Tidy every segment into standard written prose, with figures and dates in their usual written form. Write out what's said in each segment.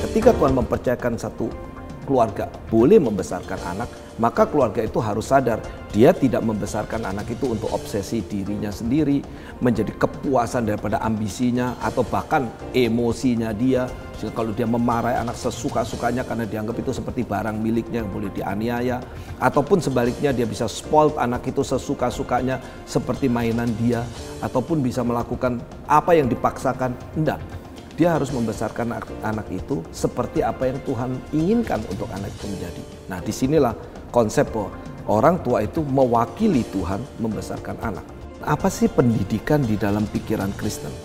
ketika Tuhan mempercayakan satu keluarga boleh membesarkan anak, maka keluarga itu harus sadar dia tidak membesarkan anak itu untuk obsesi dirinya sendiri, menjadi kepuasan daripada ambisinya atau bahkan emosinya dia. Sehingga kalau dia memarahi anak sesuka-sukanya karena dianggap itu seperti barang miliknya yang boleh dianiaya, ataupun sebaliknya dia bisa spoil anak itu sesuka-sukanya seperti mainan dia, ataupun bisa melakukan apa yang dipaksakan. Enggak. Dia harus membesarkan anak itu seperti apa yang Tuhan inginkan untuk anak itu menjadi. Nah, disinilah konsep bahwa orang tua itu mewakili Tuhan membesarkan anak. Apa sih pendidikan di dalam pikiran Kristen?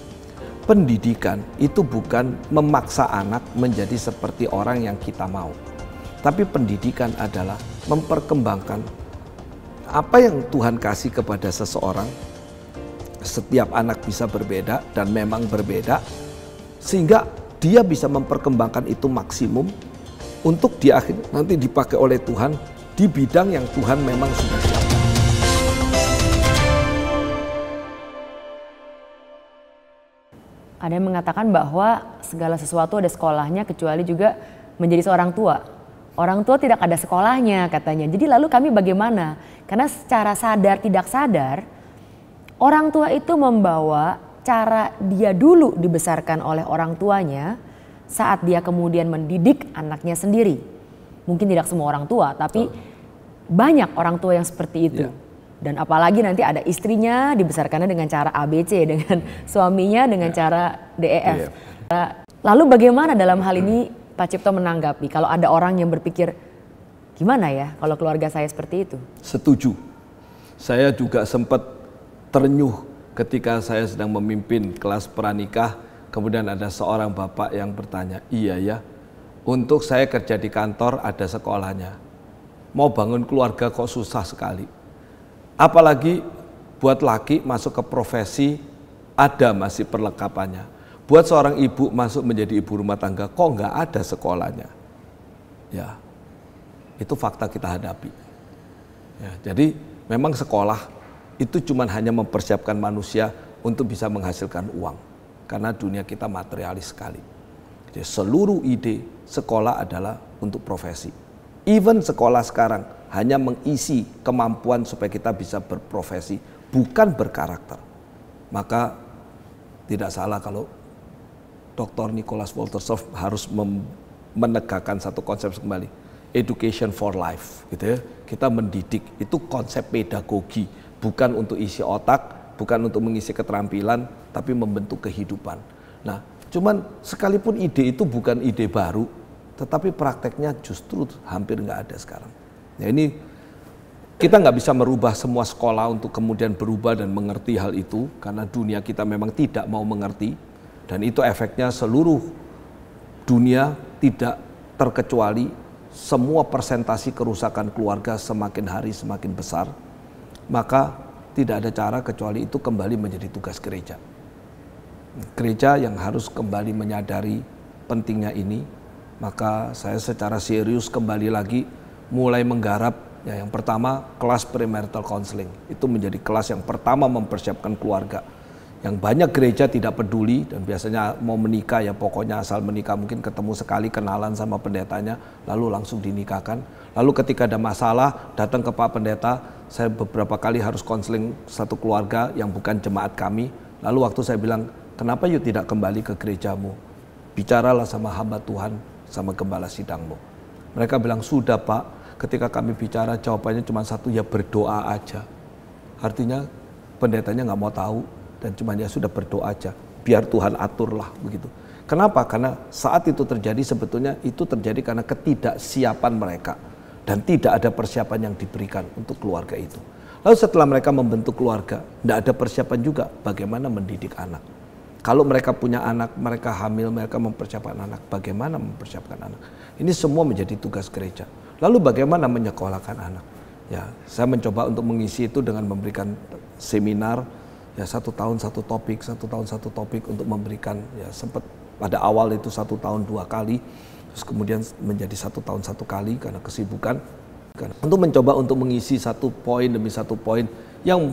Pendidikan itu bukan memaksa anak menjadi seperti orang yang kita mau. Tapi pendidikan adalah memperkembangkan apa yang Tuhan kasih kepada seseorang. Setiap anak bisa berbeda dan memang berbeda. Sehingga dia bisa memperkembangkan itu maksimum untuk di akhir nanti dipakai oleh Tuhan di bidang yang Tuhan memang sudah siapkan. Ada yang mengatakan bahwa segala sesuatu ada sekolahnya kecuali juga menjadi seorang tua. Orang tua tidak ada sekolahnya katanya. Jadi lalu kami bagaimana? Karena secara sadar tidak sadar orang tua itu membawa cara dia dulu dibesarkan oleh orang tuanya saat dia kemudian mendidik anaknya sendiri. Mungkin tidak semua orang tua, tapi banyak orang tua yang seperti itu. Dan apalagi nanti ada istrinya dibesarkannya dengan cara ABC, dengan suaminya dengan cara DEF. Lalu bagaimana dalam hal ini Pak Cipto menanggapi kalau ada orang yang berpikir gimana ya kalau keluarga saya seperti itu? Setuju. Saya juga sempat terenyuh ketika saya sedang memimpin kelas pranikah, kemudian ada seorang bapak yang bertanya, iya ya, untuk saya kerja di kantor ada sekolahnya, mau bangun keluarga kok susah sekali. Apalagi buat laki masuk ke profesi ada masih perlengkapannya. Buat seorang ibu masuk menjadi ibu rumah tangga kok nggak ada sekolahnya. Ya, itu fakta kita hadapi. Ya, jadi memang sekolah itu cuma hanya mempersiapkan manusia untuk bisa menghasilkan uang. Karena dunia kita materialis sekali. Jadi seluruh ide sekolah adalah untuk profesi. Even sekolah sekarang hanya mengisi kemampuan supaya kita bisa berprofesi, bukan berkarakter. Maka tidak salah kalau Dr. Nicholas Wolterstorff harus menegakkan satu konsep kembali. Education for life, gitu ya. Kita mendidik, itu konsep pedagogi. Bukan untuk isi otak, bukan untuk mengisi keterampilan, tapi membentuk kehidupan. Nah, cuman sekalipun ide itu bukan ide baru, tetapi prakteknya justru hampir nggak ada sekarang. Ya ini kita nggak bisa merubah semua sekolah untuk kemudian berubah dan mengerti hal itu, karena dunia kita memang tidak mau mengerti, dan itu efeknya seluruh dunia tidak terkecuali semua persentasi kerusakan keluarga semakin hari semakin besar. Maka tidak ada cara kecuali itu kembali menjadi tugas gereja. Gereja yang harus kembali menyadari pentingnya ini, maka saya secara serius kembali lagi mulai menggarap ya, yang pertama kelas premarital counseling. Itu menjadi kelas yang pertama mempersiapkan keluarga. Yang banyak gereja tidak peduli dan biasanya mau menikah ya pokoknya asal menikah, mungkin ketemu sekali kenalan sama pendetanya lalu langsung dinikahkan. Lalu ketika ada masalah datang ke Pak Pendeta, saya beberapa kali harus konseling satu keluarga yang bukan jemaat kami. Lalu waktu saya bilang, kenapa you tidak kembali ke gerejamu? Bicaralah sama hamba Tuhan, sama gembala sidangmu. Mereka bilang, sudah Pak, ketika kami bicara jawabannya cuma satu, ya berdoa aja. Artinya pendetanya nggak mau tahu dan cuma ya sudah berdoa aja, biar Tuhan aturlah begitu. Kenapa? Karena saat itu terjadi sebetulnya itu terjadi karena ketidaksiapan mereka. Dan tidak ada persiapan yang diberikan untuk keluarga itu. Lalu setelah mereka membentuk keluarga, tidak ada persiapan juga bagaimana mendidik anak. Kalau mereka punya anak, mereka hamil, mereka mempersiapkan anak. Bagaimana mempersiapkan anak? Ini semua menjadi tugas gereja. Lalu bagaimana menyekolahkan anak? Ya, saya mencoba untuk mengisi itu dengan memberikan seminar, ya 1 tahun 1 topik, 1 tahun 1 topik untuk memberikan, ya sempat pada awal itu 1 tahun 2 kali. Terus kemudian menjadi 1 tahun 1 kali karena kesibukan. Untuk mencoba untuk mengisi 1 poin demi 1 poin yang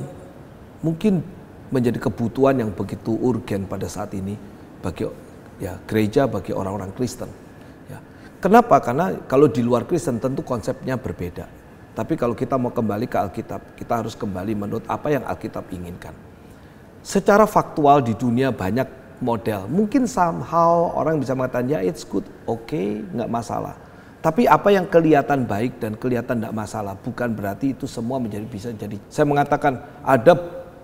mungkin menjadi kebutuhan yang begitu urgen pada saat ini bagi ya gereja, bagi orang-orang Kristen. Kenapa? Karena kalau di luar Kristen tentu konsepnya berbeda. Tapi kalau kita mau kembali ke Alkitab, kita harus kembali menurut apa yang Alkitab inginkan. Secara faktual di dunia banyak model. Mungkin somehow orang bisa mengatakan ya it's good, oke, nggak masalah. Tapi apa yang kelihatan baik dan kelihatan nggak masalah, bukan berarti itu semua bisa jadi. Saya mengatakan ada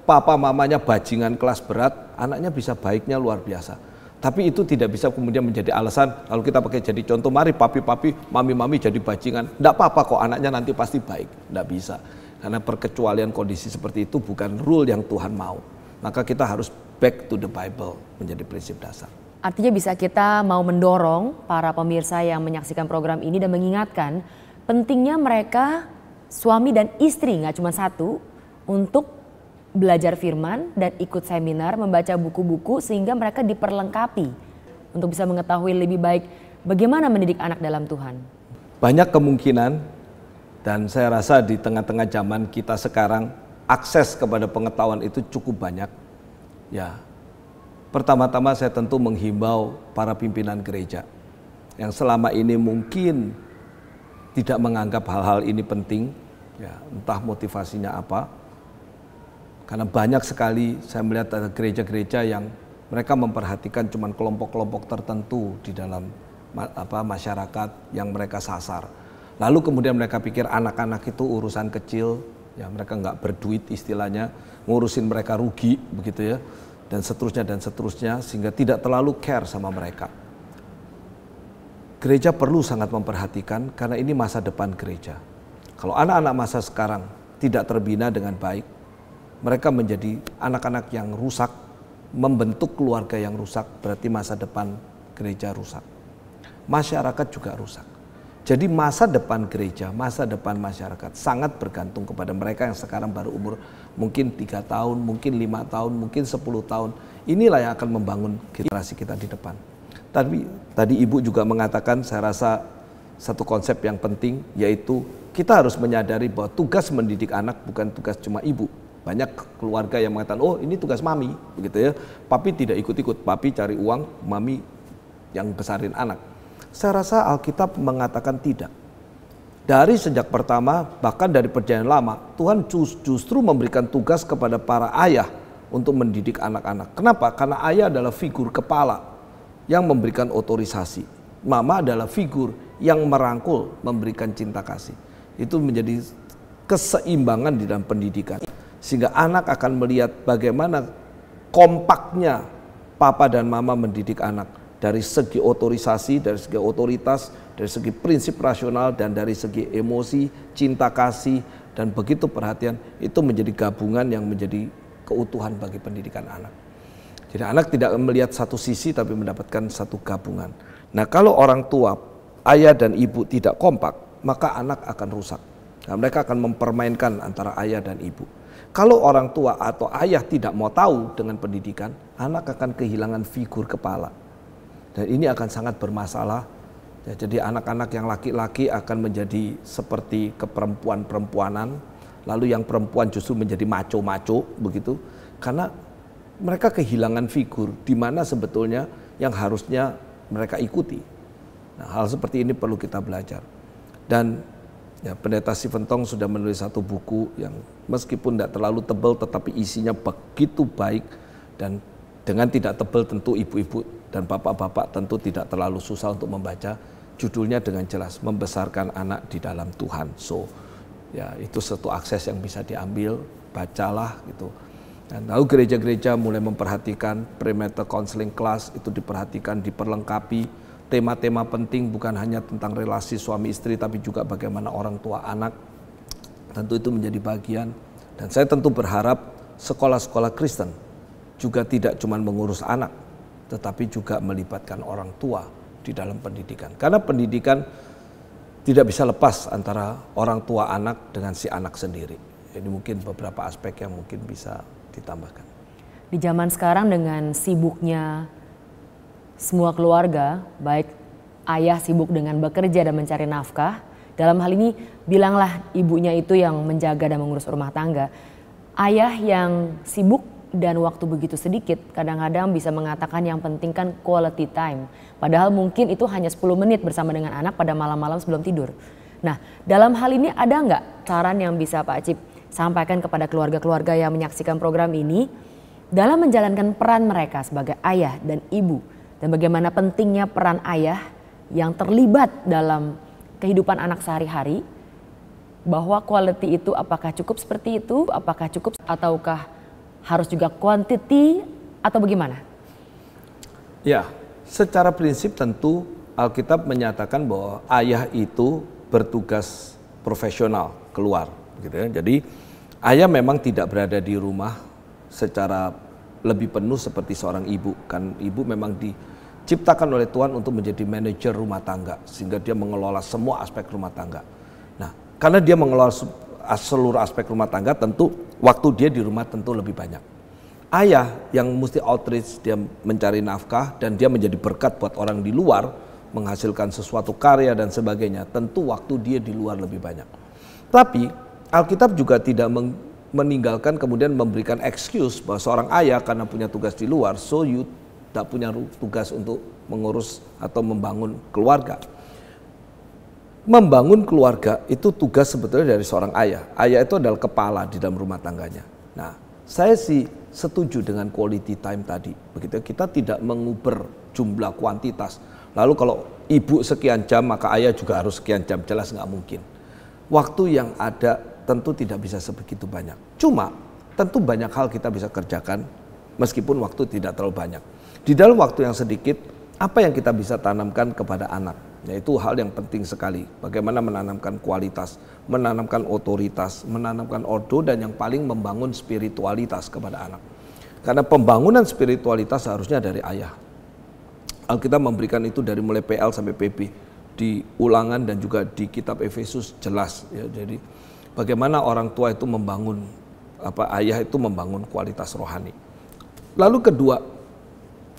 papa mamanya bajingan kelas berat, anaknya bisa baiknya luar biasa. Tapi itu tidak bisa kemudian menjadi alasan, kalau kita pakai jadi contoh, mari papi-papi, mami-mami jadi bajingan. Nggak apa-apa kok, anaknya nanti pasti baik. Nggak bisa. Karena perkecualian kondisi seperti itu bukan rule yang Tuhan mau. Maka kita harus back to the Bible menjadi prinsip dasar. Artinya bisa kita mau mendorong para pemirsa yang menyaksikan program ini dan mengingatkan pentingnya mereka suami dan istri, nggak cuma satu, untuk belajar firman dan ikut seminar, membaca buku-buku sehingga mereka diperlengkapi untuk bisa mengetahui lebih baik bagaimana mendidik anak dalam Tuhan. Banyak kemungkinan dan saya rasa di tengah-tengah zaman kita sekarang akses kepada pengetahuan itu cukup banyak. Ya, pertama-tama saya tentu menghimbau para pimpinan gereja yang selama ini mungkin tidak menganggap hal-hal ini penting, ya, entah motivasinya apa. Karena banyak sekali saya melihat ada gereja-gereja yang mereka memperhatikan cuma kelompok-kelompok tertentu di dalam masyarakat yang mereka sasar. Lalu kemudian mereka pikir anak-anak itu urusan kecil, ya mereka nggak berduit istilahnya, ngurusin mereka rugi begitu ya, dan seterusnya, sehingga tidak terlalu care sama mereka. Gereja perlu sangat memperhatikan karena ini masa depan gereja. Kalau anak-anak masa sekarang tidak terbina dengan baik, mereka menjadi anak-anak yang rusak, membentuk keluarga yang rusak, berarti masa depan gereja rusak. Masyarakat juga rusak. Jadi masa depan gereja, masa depan masyarakat sangat bergantung kepada mereka yang sekarang baru umur mungkin 3 tahun, mungkin 5 tahun, mungkin 10 tahun. Inilah yang akan membangun generasi kita di depan. Tadi Ibu juga mengatakan, saya rasa satu konsep yang penting, yaitu kita harus menyadari bahwa tugas mendidik anak bukan tugas cuma ibu. Banyak keluarga yang mengatakan, oh ini tugas mami, begitu ya. Papi tidak ikut-ikut, papi cari uang, mami yang besarin anak. Saya rasa Alkitab mengatakan tidak. Dari sejak pertama, bahkan dari perjanjian lama, Tuhan justru memberikan tugas kepada para ayah untuk mendidik anak-anak. Kenapa? Karena ayah adalah figur kepala yang memberikan otorisasi. Mama adalah figur yang merangkul, memberikan cinta kasih. Itu menjadi keseimbangan di dalam pendidikan. Sehingga anak akan melihat bagaimana kompaknya papa dan mama mendidik anak. Dari segi otorisasi, dari segi otoritas, dari segi prinsip rasional, dan dari segi emosi, cinta kasih, dan begitu perhatian, itu menjadi gabungan yang menjadi keutuhan bagi pendidikan anak. Jadi anak tidak melihat satu sisi tapi mendapatkan satu gabungan. Nah kalau orang tua, ayah dan ibu tidak kompak, maka anak akan rusak. Nah, mereka akan mempermainkan antara ayah dan ibu. Kalau orang tua atau ayah tidak mau tahu dengan pendidikan, anak akan kehilangan figur kepala. Dan ini akan sangat bermasalah. Ya, jadi anak-anak yang laki-laki akan menjadi seperti keperempuan-perempuanan, lalu yang perempuan justru menjadi maco-maco begitu. Karena mereka kehilangan figur di mana sebetulnya yang harusnya mereka ikuti. Nah, hal seperti ini perlu kita belajar. Dan ya, Pendeta Stephen Tong sudah menulis satu buku yang meskipun tidak terlalu tebal tetapi isinya begitu baik, dan dengan tidak tebal tentu ibu-ibu dan bapak-bapak tentu tidak terlalu susah untuk membaca. Judulnya dengan jelas, Membesarkan Anak di Dalam Tuhan. So, ya itu satu akses yang bisa diambil, bacalah gitu. Dan lalu gereja-gereja mulai memperhatikan premarital counseling class itu diperhatikan, diperlengkapi. Tema-tema penting bukan hanya tentang relasi suami istri tapi juga bagaimana orang tua anak. Tentu itu menjadi bagian. Dan saya tentu berharap sekolah-sekolah Kristen juga tidak cuma mengurus anak, tetapi juga melibatkan orang tua di dalam pendidikan. Karena pendidikan tidak bisa lepas antara orang tua anak dengan si anak sendiri. Ini mungkin beberapa aspek yang mungkin bisa ditambahkan. Di zaman sekarang dengan sibuknya semua keluarga, baik ayah sibuk dengan bekerja dan mencari nafkah, dalam hal ini bilanglah ibunya itu yang menjaga dan mengurus rumah tangga. Ayah yang sibuk dan waktu begitu sedikit, kadang-kadang bisa mengatakan yang penting kan quality time. Padahal mungkin itu hanya 10 menit bersama dengan anak pada malam-malam sebelum tidur. Nah, dalam hal ini ada nggak saran yang bisa Pak Acip sampaikan kepada keluarga-keluarga yang menyaksikan program ini dalam menjalankan peran mereka sebagai ayah dan ibu, dan bagaimana pentingnya peran ayah yang terlibat dalam kehidupan anak sehari-hari, bahwa quality itu apakah cukup seperti itu, apakah cukup ataukah harus juga quantity atau bagaimana? Ya, secara prinsip tentu Alkitab menyatakan bahwa ayah itu bertugas profesional keluar, gitu ya. Jadi ayah memang tidak berada di rumah secara lebih penuh seperti seorang ibu, kan ibu memang diciptakan oleh Tuhan untuk menjadi manajer rumah tangga sehingga dia mengelola semua aspek rumah tangga. Nah, karena dia mengelola seluruh aspek rumah tangga, tentu waktu dia di rumah tentu lebih banyak. Ayah yang mesti outreach, dia mencari nafkah dan dia menjadi berkat buat orang di luar, menghasilkan sesuatu karya dan sebagainya, tentu waktu dia di luar lebih banyak. Tapi Alkitab juga tidak meninggalkan kemudian memberikan excuse bahwa seorang ayah karena punya tugas di luar, so you tak punya tugas untuk mengurus atau membangun keluarga. Membangun keluarga itu tugas sebetulnya dari seorang ayah. Ayah itu adalah kepala di dalam rumah tangganya. Nah, saya sih setuju dengan quality time tadi. Begitu, kita tidak menguber jumlah kuantitas. Lalu kalau ibu sekian jam maka ayah juga harus sekian jam, jelas nggak mungkin. Waktu yang ada tentu tidak bisa sebegitu banyak. Cuma tentu banyak hal kita bisa kerjakan meskipun waktu tidak terlalu banyak. Di dalam waktu yang sedikit, apa yang kita bisa tanamkan kepada anak? Yaitu hal yang penting sekali. Bagaimana menanamkan kualitas, menanamkan otoritas, menanamkan ordo, dan yang paling membangun spiritualitas kepada anak. Karena pembangunan spiritualitas seharusnya dari ayah. Alkitab memberikan itu dari mulai PL sampai PB. Di Ulangan dan juga di kitab Efesus jelas. Ya, jadi bagaimana orang tua itu membangun, ayah itu membangun kualitas rohani. Lalu kedua,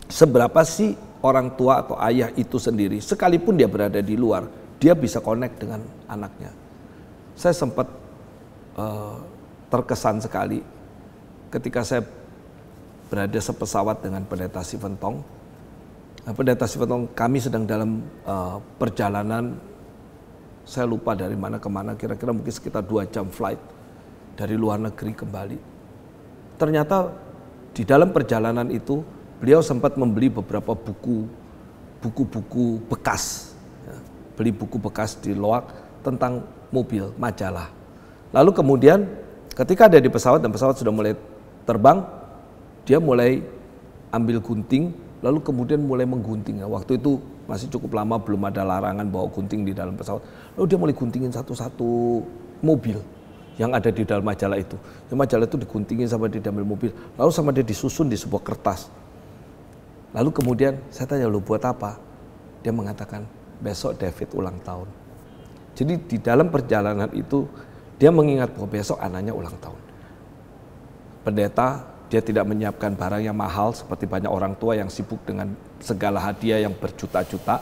seberapa sih orang tua atau ayah itu sendiri, sekalipun dia berada di luar, dia bisa connect dengan anaknya. Saya sempat terkesan sekali ketika saya berada sepesawat dengan Pendeta Stephen Tong. Pendeta Stephen Tong, kami sedang dalam perjalanan, saya lupa dari mana ke mana, kira-kira mungkin sekitar 2 jam flight dari luar negeri kembali. Ternyata di dalam perjalanan itu, beliau sempat membeli beberapa buku-buku bekas, ya, beli buku bekas di Loak tentang mobil, majalah. Lalu kemudian ketika ada di pesawat dan pesawat sudah mulai terbang, dia mulai ambil gunting, lalu kemudian mulai menggunting. Waktu itu masih cukup lama, belum ada larangan bawa gunting di dalam pesawat. Lalu dia mulai guntingin satu-satu mobil yang ada di dalam majalah itu. Yang majalah itu diguntingin sampai di dalam mobil, lalu sama dia disusun di sebuah kertas. Lalu kemudian saya tanya, lu buat apa? Dia mengatakan, besok David ulang tahun. Jadi di dalam perjalanan itu, dia mengingat bahwa besok anaknya ulang tahun. Pendeta, dia tidak menyiapkan barang yang mahal seperti banyak orang tua yang sibuk dengan segala hadiah yang berjuta-juta.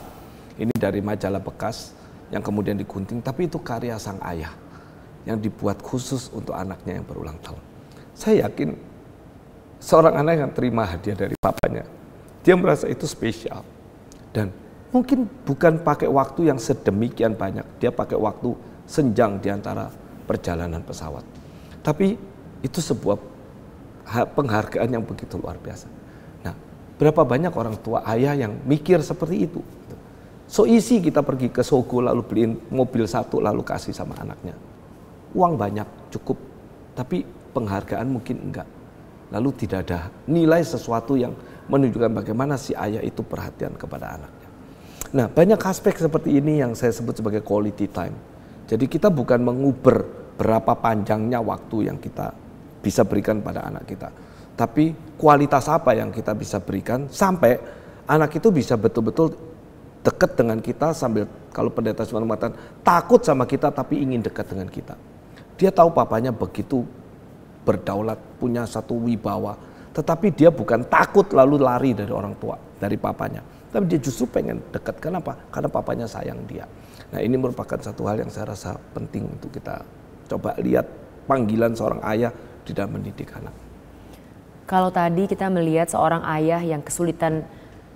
Ini dari majalah bekas yang kemudian digunting, tapi itu karya sang ayah yang dibuat khusus untuk anaknya yang berulang tahun. Saya yakin seorang anak yang terima hadiah dari papanya, dia merasa itu spesial. Dan mungkin bukan pakai waktu yang sedemikian banyak. Dia pakai waktu senjang di antara perjalanan pesawat. Tapi itu sebuah penghargaan yang begitu luar biasa. Nah, berapa banyak orang tua ayah yang mikir seperti itu. So easy kita pergi ke Sogo lalu beliin mobil satu lalu kasih sama anaknya. Uang banyak, cukup. Tapi penghargaan mungkin enggak. Lalu tidak ada nilai sesuatu yang menunjukkan bagaimana si ayah itu perhatian kepada anaknya. Nah, banyak aspek seperti ini yang saya sebut sebagai quality time. Jadi kita bukan menguber berapa panjangnya waktu yang kita bisa berikan pada anak kita. Tapi kualitas apa yang kita bisa berikan sampai anak itu bisa betul-betul dekat dengan kita sambil, kalau pendeta Tuhan mengatakan, takut sama kita tapi ingin dekat dengan kita. Dia tahu papanya begitu berdaulat, punya satu wibawa. Tetapi dia bukan takut lalu lari dari orang tua, dari papanya. Tapi dia justru pengen dekat. Kenapa? Karena papanya sayang dia. Nah, ini merupakan satu hal yang saya rasa penting untuk kita coba lihat panggilan seorang ayah di dalam mendidik anak. Kalau tadi kita melihat seorang ayah yang kesulitan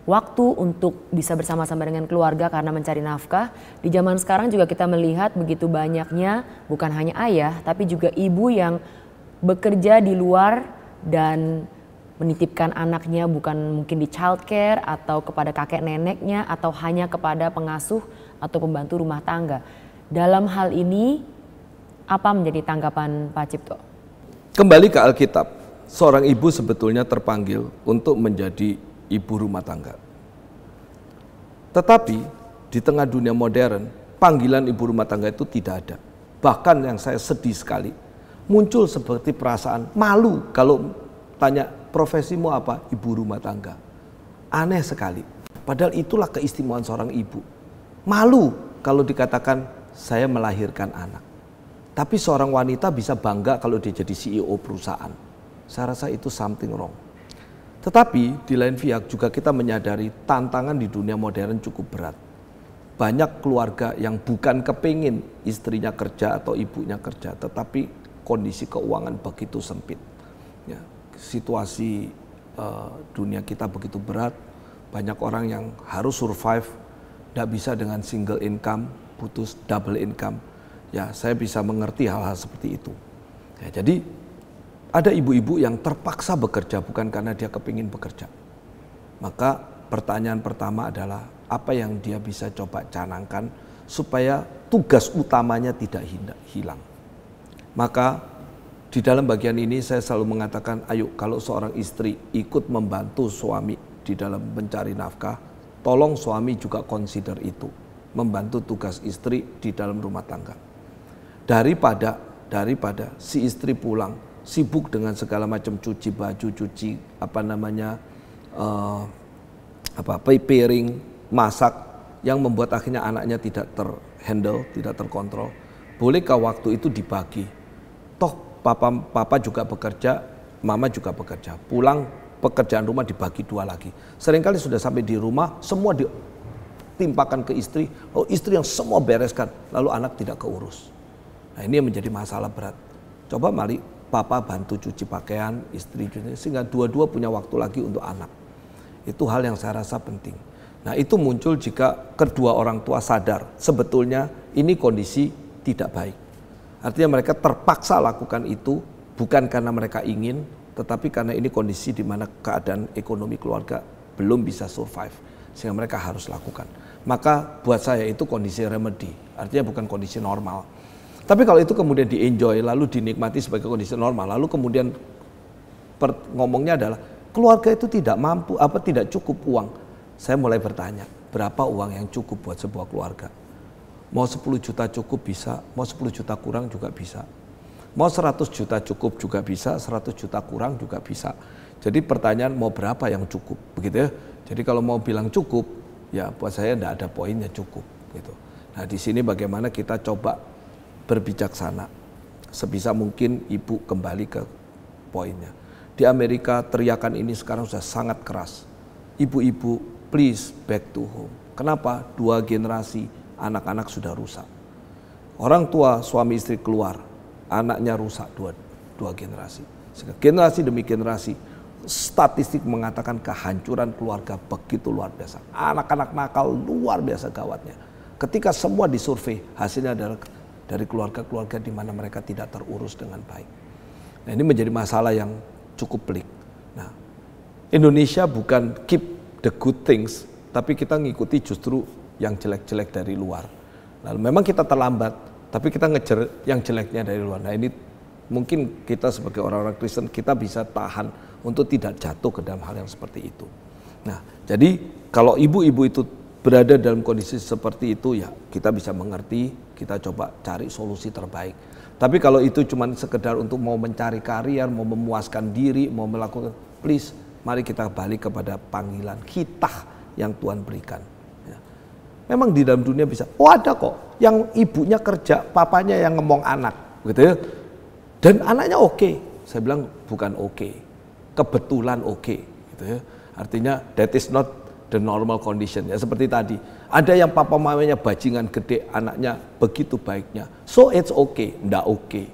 waktu untuk bisa bersama-sama dengan keluarga karena mencari nafkah, di zaman sekarang juga kita melihat begitu banyaknya bukan hanya ayah tapi juga ibu yang bekerja di luar dan menitipkan anaknya bukan mungkin di childcare atau kepada kakek neneknya atau hanya kepada pengasuh atau pembantu rumah tangga. Dalam hal ini apa menjadi tanggapan Pak Cipto? Kembali ke Alkitab, seorang ibu sebetulnya terpanggil untuk menjadi ibu rumah tangga. Tetapi di tengah dunia modern, panggilan ibu rumah tangga itu tidak ada. Bahkan yang saya sedih sekali, muncul seperti perasaan malu kalau tanya profesimu apa? Ibu rumah tangga. Aneh sekali. Padahal itulah keistimewaan seorang ibu. Malu kalau dikatakan saya melahirkan anak. Tapi seorang wanita bisa bangga kalau dia jadi CEO perusahaan. Saya rasa itu something wrong. Tetapi di lain pihak juga kita menyadari tantangan di dunia modern cukup berat. Banyak keluarga yang bukan kepingin istrinya kerja atau ibunya kerja, tetapi kondisi keuangan begitu sempit. Ya, situasi dunia kita begitu berat, banyak orang yang harus survive, tidak bisa dengan single income, butuh double income. Ya, saya bisa mengerti hal-hal seperti itu. Ya, jadi ada ibu-ibu yang terpaksa bekerja bukan karena dia kepingin bekerja. Maka pertanyaan pertama adalah apa yang dia bisa coba canangkan supaya tugas utamanya tidak hilang. Maka di dalam bagian ini saya selalu mengatakan, ayo kalau seorang istri ikut membantu suami di dalam mencari nafkah, tolong suami juga consider itu, membantu tugas istri di dalam rumah tangga. Daripada si istri pulang sibuk dengan segala macam cuci baju, cuci preparing, masak, yang membuat akhirnya anaknya tidak terhandle, tidak terkontrol. Bolehkah waktu itu dibagi? Toh papa juga bekerja, mama juga bekerja. Pulang pekerjaan rumah dibagi dua lagi. Seringkali sudah sampai di rumah semua ditimpakan ke istri, lalu istri yang semua bereskan, lalu anak tidak keurus. Nah, ini yang menjadi masalah berat. Coba mari papa bantu cuci pakaian, istri cuci, sehingga dua-dua punya waktu lagi untuk anak. Itu hal yang saya rasa penting. Nah, itu muncul jika kedua orang tua sadar sebetulnya ini kondisi tidak baik. Artinya mereka terpaksa lakukan itu bukan karena mereka ingin, tetapi karena ini kondisi di mana keadaan ekonomi keluarga belum bisa survive, sehingga mereka harus lakukan. Maka buat saya itu kondisi remedy, artinya bukan kondisi normal. Tapi kalau itu kemudian di-enjoy, lalu dinikmati sebagai kondisi normal, lalu kemudian ngomongnya adalah keluarga itu tidak mampu, tidak cukup uang. Saya mulai bertanya, berapa uang yang cukup buat sebuah keluarga? Mau 10 juta cukup bisa, mau 10 juta kurang juga bisa. Mau 100 juta cukup juga bisa, 100 juta kurang juga bisa. Jadi pertanyaan mau berapa yang cukup, begitu ya. Jadi kalau mau bilang cukup, ya buat saya tidak ada poinnya cukup, gitu. Nah, di sini bagaimana kita coba berbijaksana, sebisa mungkin ibu kembali ke poinnya. Di Amerika teriakan ini sekarang sudah sangat keras. Ibu-ibu, please back to home. Kenapa? 2 generasi anak-anak sudah rusak. Orang tua suami istri keluar, anaknya rusak dua generasi. Sehingga generasi demi generasi, statistik mengatakan kehancuran keluarga begitu luar biasa. Anak-anak nakal luar biasa gawatnya. Ketika semua disurvei, hasilnya adalah dari keluarga-keluarga di mana mereka tidak terurus dengan baik. Nah, ini menjadi masalah yang cukup pelik. Nah, Indonesia bukan keep the good things, tapi kita ngikuti justru yang jelek-jelek dari luar. Lalu memang kita terlambat, tapi kita ngejar yang jeleknya dari luar. Nah, ini mungkin kita sebagai orang-orang Kristen kita bisa tahan untuk tidak jatuh ke dalam hal yang seperti itu. Nah, jadi kalau ibu-ibu itu berada dalam kondisi seperti itu, ya kita bisa mengerti, kita coba cari solusi terbaik. Tapi kalau itu cuma sekedar untuk mau mencari karier, mau memuaskan diri, mau melakukan, please, mari kita balik kepada panggilan kita yang Tuhan berikan. Ya. Memang di dalam dunia bisa, ada kok, yang ibunya kerja, papanya yang ngomong anak, gitu ya. Dan anaknya oke. Saya bilang bukan oke, kebetulan oke, gitu ya. Artinya that is not the normal condition, ya seperti tadi. Ada yang papa mamanya bajingan gede, anaknya begitu baiknya. So it's okay, enggak okay.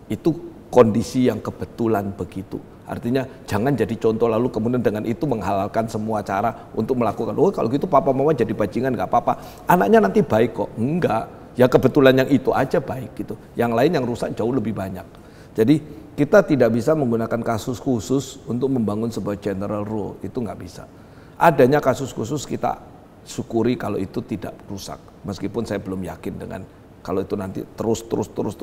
Itu kondisi yang kebetulan begitu. Artinya jangan jadi contoh lalu kemudian dengan itu menghalalkan semua cara untuk melakukan. Oh kalau gitu papa mama jadi bajingan nggak apa-apa. Anaknya nanti baik kok. Enggak. Ya kebetulan yang itu aja baik gitu. Yang lain yang rusak jauh lebih banyak. Jadi kita tidak bisa menggunakan kasus khusus untuk membangun sebuah general rule. Itu nggak bisa. Adanya kasus khusus kita syukuri kalau itu tidak rusak. Meskipun saya belum yakin dengan kalau itu nanti terus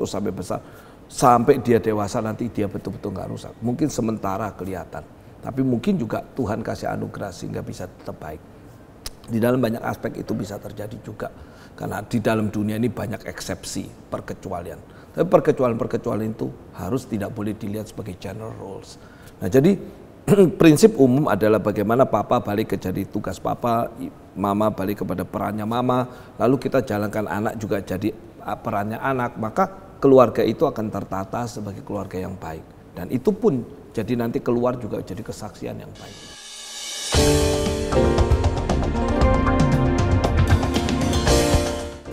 sampai besar. Sampai dia dewasa nanti dia betul-betul nggak rusak. Mungkin sementara kelihatan. Tapi mungkin juga Tuhan kasih anugerah sehingga bisa tetap baik. Di dalam banyak aspek itu bisa terjadi juga. Karena di dalam dunia ini banyak eksepsi, perkecualian. Tapi perkecualian itu harus tidak boleh dilihat sebagai general rules. Nah jadi prinsip umum adalah bagaimana papa balik ke jadi tugas papa, mama balik kepada perannya mama, lalu kita jalankan anak juga jadi perannya anak, maka keluarga itu akan tertata sebagai keluarga yang baik. Dan itu pun jadi nanti keluar juga jadi kesaksian yang baik.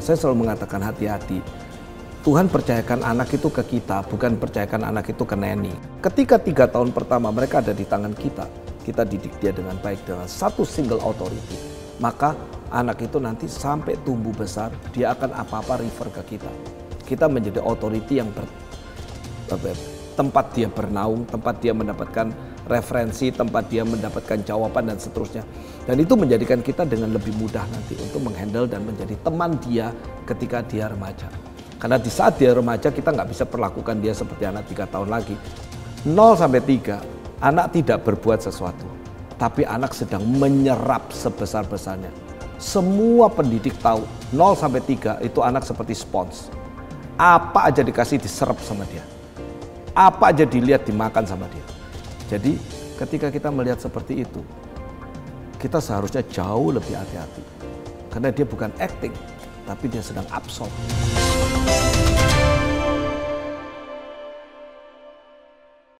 Saya selalu mengatakan hati-hati. Tuhan percayakan anak itu ke kita, bukan percayakan anak itu ke neni. Ketika 3 tahun pertama mereka ada di tangan kita didik dia dengan baik dengan satu single authority. Maka anak itu nanti sampai tumbuh besar, dia akan apa-apa refer ke kita. Kita menjadi authority yang tempat dia bernaung, tempat dia mendapatkan referensi, tempat dia mendapatkan jawaban dan seterusnya. Dan itu menjadikan kita dengan lebih mudah nanti untuk menghandle dan menjadi teman dia ketika dia remaja. Karena di saat dia remaja kita nggak bisa perlakukan dia seperti anak 3 tahun lagi. 0 sampai 3, anak tidak berbuat sesuatu. Tapi anak sedang menyerap sebesar-besarnya. Semua pendidik tahu 0 sampai 3 itu anak seperti spons. Apa aja dikasih diserap sama dia. Apa aja dilihat dimakan sama dia. Jadi ketika kita melihat seperti itu, kita seharusnya jauh lebih hati-hati. Karena dia bukan acting, tapi dia sedang absorb.